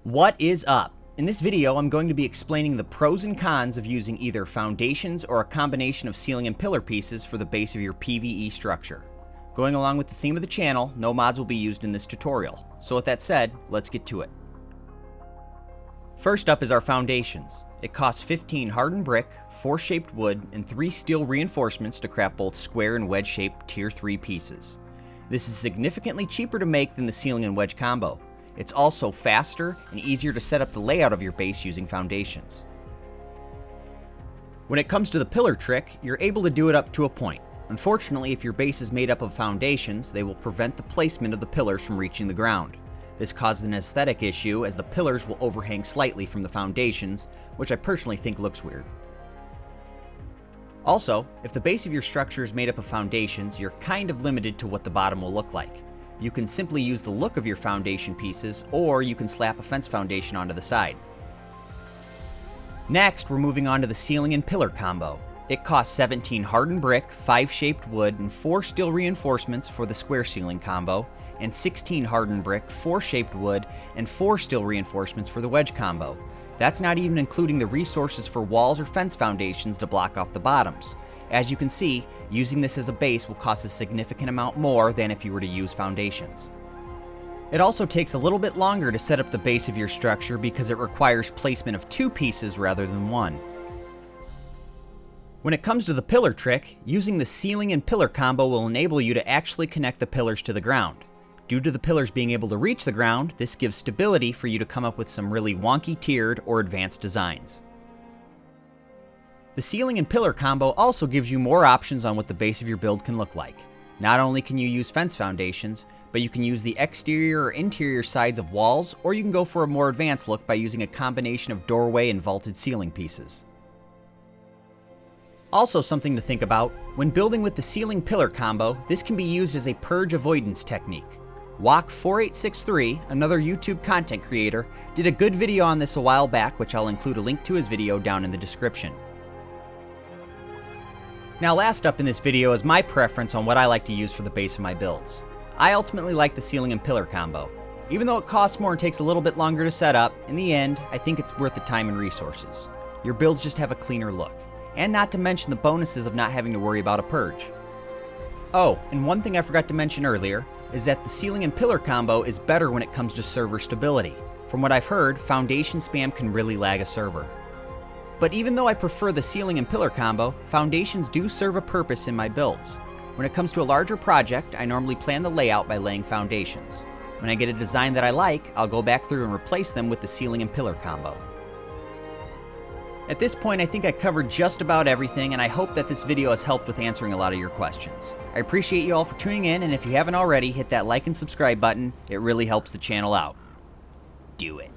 What is up? In this video, I'm going to be explaining the pros and cons of using either foundations or a combination of ceiling and pillar pieces for the base of your PvE structure. Going along with the theme of the channel, no mods will be used in this tutorial. So with that said, let's get to it. First up is our foundations. It costs 15 hardened brick, 4 shaped wood, and 3 steel reinforcements to craft both square and wedge shaped tier 3 pieces. This is significantly cheaper to make than the ceiling and wedge combo. It's also faster and easier to set up the layout of your base using foundations. When it comes to the pillar trick, you're able to do it up to a point. Unfortunately, if your base is made up of foundations, they will prevent the placement of the pillars from reaching the ground. This causes an aesthetic issue as the pillars will overhang slightly from the foundations, which I personally think looks weird. Also, if the base of your structure is made up of foundations, you're kind of limited to what the bottom will look like. You can simply use the look of your foundation pieces, or you can slap a fence foundation onto the side. Next, we're moving on to the ceiling and pillar combo. It costs 17 hardened brick, 5 shaped wood, and 4 steel reinforcements for the square ceiling combo, and 16 hardened brick, 4 shaped wood, and 4 steel reinforcements for the wedge combo. That's not even including the resources for walls or fence foundations to block off the bottoms. As you can see, using this as a base will cost a significant amount more than if you were to use foundations. It also takes a little bit longer to set up the base of your structure because it requires placement of 2 pieces rather than 1. When it comes to the pillar trick, using the ceiling and pillar combo will enable you to actually connect the pillars to the ground. Due to the pillars being able to reach the ground, this gives stability for you to come up with some really wonky tiered or advanced designs. The ceiling and pillar combo also gives you more options on what the base of your build can look like. Not only can you use fence foundations, but you can use the exterior or interior sides of walls, or you can go for a more advanced look by using a combination of doorway and vaulted ceiling pieces. Also something to think about, when building with the ceiling pillar combo, this can be used as a purge avoidance technique. Walk4863, another YouTube content creator, did a good video on this a while back, which I'll include a link to his video down in the description. Now last up in this video is my preference on what I like to use for the base of my builds. I ultimately like the ceiling and pillar combo. Even though it costs more and takes a little bit longer to set up, in the end, I think it's worth the time and resources. Your builds just have a cleaner look. And not to mention the bonuses of not having to worry about a purge. Oh, and one thing I forgot to mention earlier is that the ceiling and pillar combo is better when it comes to server stability. From what I've heard, foundation spam can really lag a server. But even though I prefer the ceiling and pillar combo, foundations do serve a purpose in my builds. When it comes to a larger project, I normally plan the layout by laying foundations. When I get a design that I like, I'll go back through and replace them with the ceiling and pillar combo. At this point, I think I covered just about everything, and I hope that this video has helped with answering a lot of your questions. I appreciate you all for tuning in, and if you haven't already, hit that like and subscribe button. It really helps the channel out. Do it.